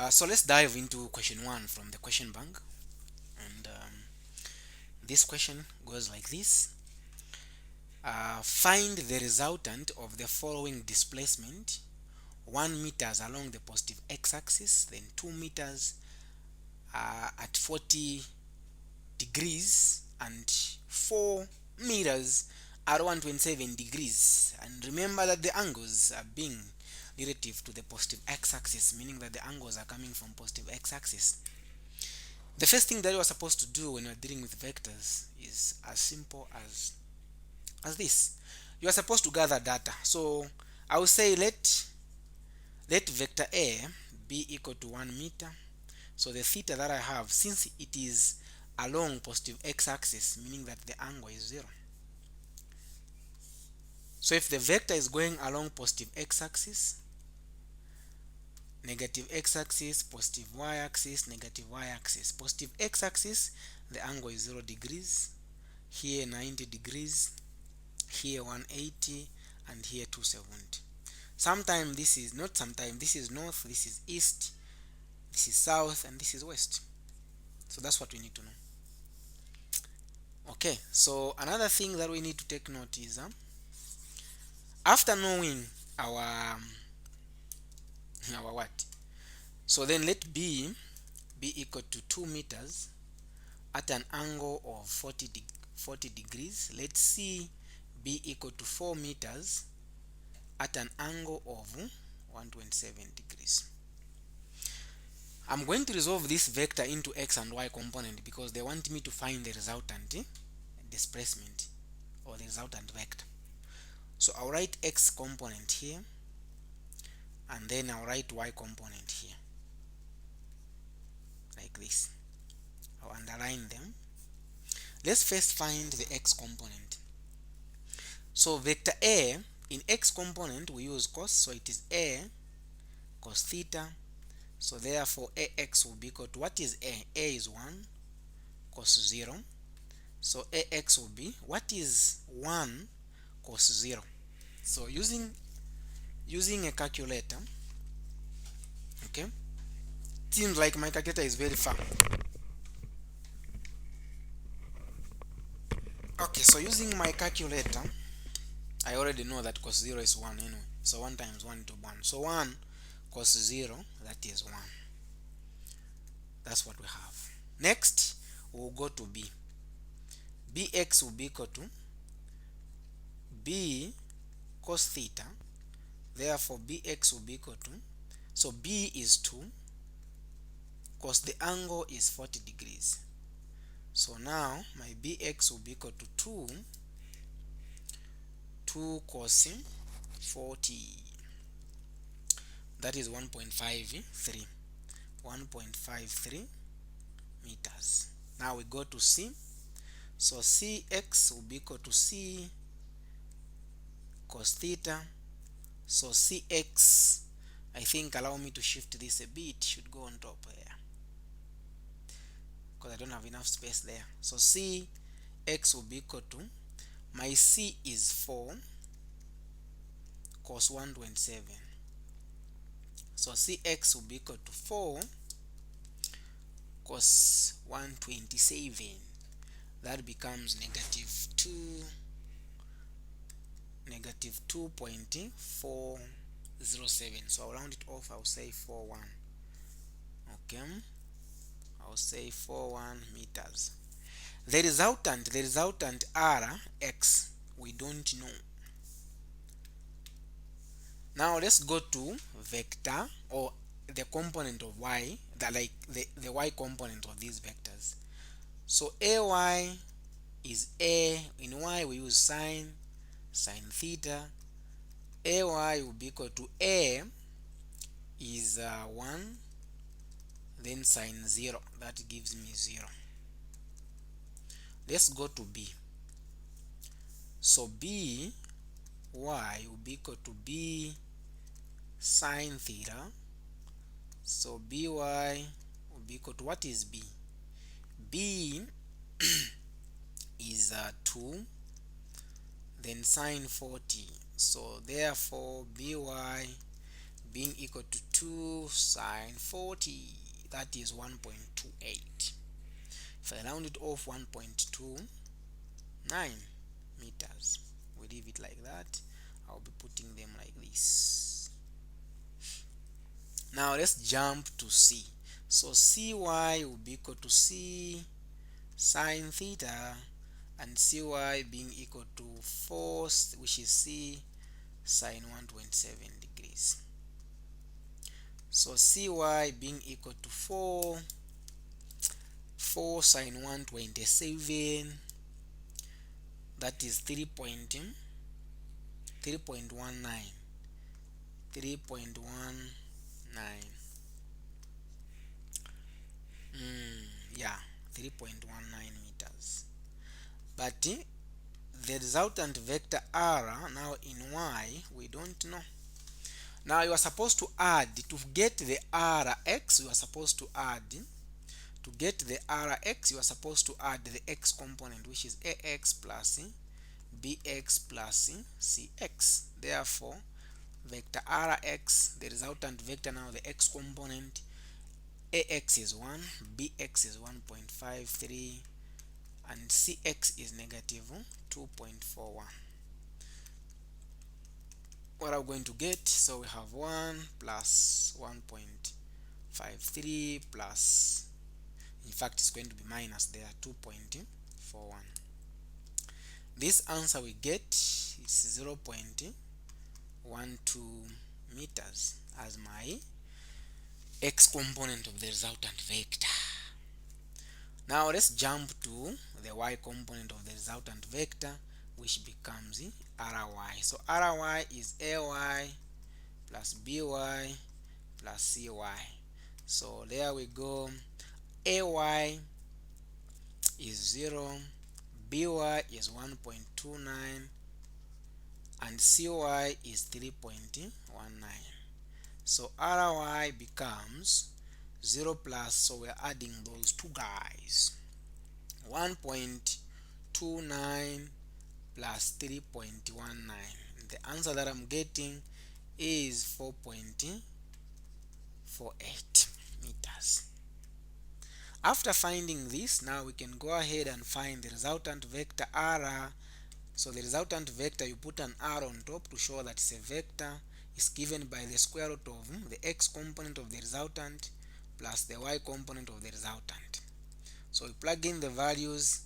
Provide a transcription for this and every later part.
So let's dive into question 1 from the question bank. And this question goes like this. Find the resultant of the following displacement: 1 meters along the positive x-axis, then 2 meters at 40 degrees, and 4 meters at 127 degrees. And remember that the angles are being relative to the positive x-axis, meaning that the angles are coming from positive x-axis. The first thing that you are supposed to do when you're dealing with vectors is as simple as this. You are supposed to gather data. So I will say let vector A be equal to 1 meter. So the theta that I have, since it is along positive x-axis, meaning that the angle is 0. So if the vector is going along positive x-axis, negative x-axis, positive y-axis, negative y-axis. Positive x-axis, the angle is 0 degrees, here 90 degrees, here 180, and here 270. Sometimes this is not, sometimes this is north, this is east, this is south, and this is west. So that's what we need to know. Okay, so another thing that we need to take note is after knowing our what, so then let B be equal to 2 meters at an angle of 40 degrees. Let C be equal to 4 meters at an angle of 127 degrees. I'm going to resolve this vector into x and y component because they want me to find the resultant displacement or the resultant vector. So I'll write x component here, and then I'll write y component here, like this. I'll underline them. Let's first find the x component. So vector A, in x component we use cos, so it is A cos theta. So therefore ax will be equal to, what is A? A is 1 cos 0. So ax will be, what is 1 cos 0? So using a calculator, okay, seems like my calculator is very far. Okay, so using my calculator, I already know that cos 0 is 1 anyway. So 1 times 1 to 1. So 1 cos 0, that is 1. That's what we have. Next, we'll go to B. Bx will be equal to B cos theta. Therefore, Bx will be equal to, so B is 2, cos the angle is 40 degrees. So now my Bx will be equal to 2 cos 40. That is 1.53 meters. Now we go to C. So Cx will be equal to C cos theta. So Cx, I think, allow me to shift this a bit, should go on top here because I don't have enough space there. So Cx will be equal to, my C is 4 cos 127. So Cx will be equal to 4 cos 127. That becomes negative 2.407. So I'll round it off, I'll say 41. Okay, I'll say 41 meters. The resultant r, x, we don't know. Now let's go to vector, or the component of y, the y component of these vectors. So ay is a, in y we use sine theta. Ay will be equal to a is 1, then sine 0, that gives me 0. Let's go to B. So b y will be equal to b sine theta. So by will be equal to, what is b? B is 2, then sine 40. So therefore by being equal to 2 sine 40, that is 1.28. If I round it off, 1.29 meters. We leave it like that. I'll be putting them like this. Now let's jump to C. So CY will be equal to C sine theta, and CY being equal to 4, which is C sine 127 degrees. So CY being equal to 4 sine 127, that is 3.19 yeah, 3.19 meters. But the resultant vector r now in y we don't know. Now you are supposed to add to get the rx. You are supposed to add to get the rx. You are supposed to add the x component, which is ax plus bx plus cx. Therefore, vector rx, the resultant vector, now the x component, ax is 1, bx is 1.53, and cx is negative 2.41. What are we going to get? So we have 1 plus 1.53 plus, in fact it's going to be minus there, 2.41. This answer we get is 0.12 meters as my x component of the resultant vector. Now let's jump to the y component of the resultant vector, which becomes ry. So ry is ay plus by plus cy. So there we go. Ay is 0, by is 1.29, and cy is 3.19. So ry becomes 0 plus, so we're adding those two guys, 1.29 plus 3.19. The answer that I'm getting is 4.48 meters. After finding this, now we can go ahead and find the resultant vector r. So the resultant vector, you put an r on top to show that it's a vector. Is given by the square root of the x component of the resultant plus the y component of the resultant. So we plug in the values,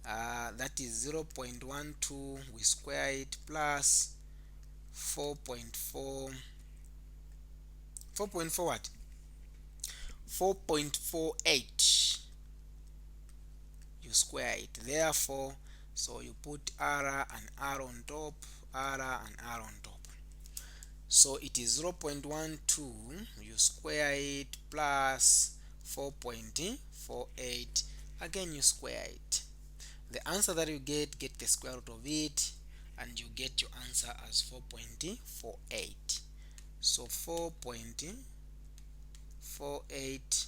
that is 0.12, we square it, plus 4.4 what? 4.48, you square it. Therefore, so you put r and r on top, r and r on top. So it is 0.12, you square it, plus 4.48, again you square it. The answer that you get the square root of it, and you get your answer as 4.48. So 4.48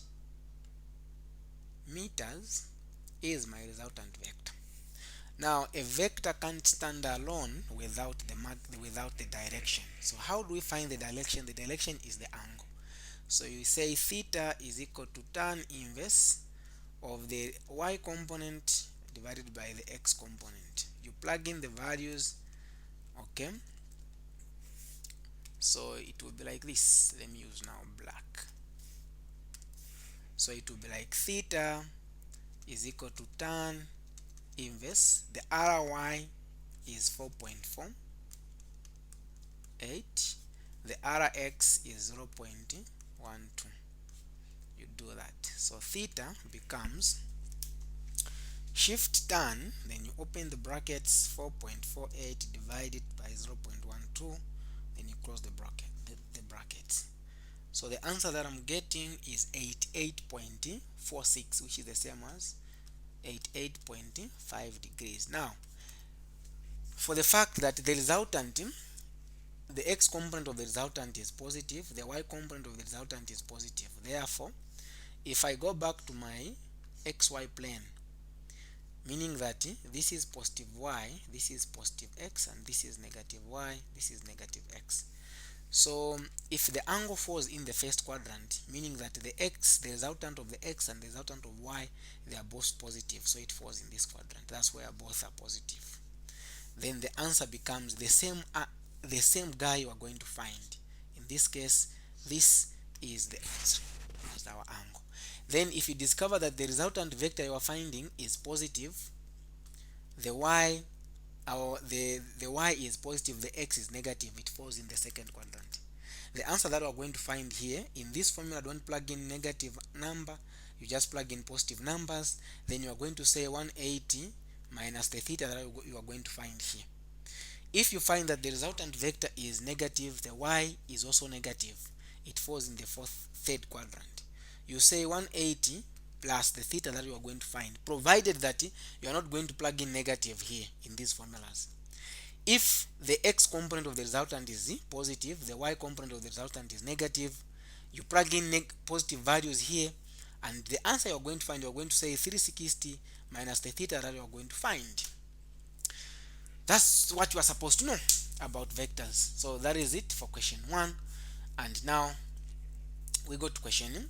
meters is my resultant vector. Now a vector can't stand alone without the direction. So how do we find the direction? The direction is the angle. So you say theta is equal to tan inverse of the y component divided by the x component. You plug in the values, okay? So it will be like this. Let me use now black. So it will be like theta is equal to tan inverse, the ry is 4.48, the rx is 0.12. You do that. So theta becomes shift tan, then you open the brackets, 4.48 divided by 0.12, then you close the brackets. So the answer that I'm getting is 88.46, which is the same as 88.5 degrees. Now, for the fact that the resultant, the x component of the resultant is positive, the y component of the resultant is positive. Therefore, if I go back to my xy plane, meaning that this is positive y, this is positive x, and this is negative y, this is negative x. So if the angle falls in the first quadrant, meaning that the resultant of the x and the resultant of y, they are both positive, so it falls in this quadrant. That's where both are positive. Then the answer becomes the same guy you are going to find. In this case, this is the answer. That's our angle. Then if you discover that the resultant vector you are finding is positive, the y the y is positive, the x is negative, it falls in the second quadrant. The answer that we're going to find here in this formula, don't plug in negative number, you just plug in positive numbers. Then you are going to say 180 minus the theta that you are going to find here. If you find that the resultant vector is negative, the y is also negative, it falls in the third quadrant. You say 180 plus the theta that you are going to find, provided that you are not going to plug in negative here in these formulas. If the x component of the resultant is positive, the y component of the resultant is negative, you plug in positive values here, and the answer you're going to find, you're going to say 360 minus the theta that you're going to find. That's what you are supposed to know about vectors. So that is it for question 1. And now we go to question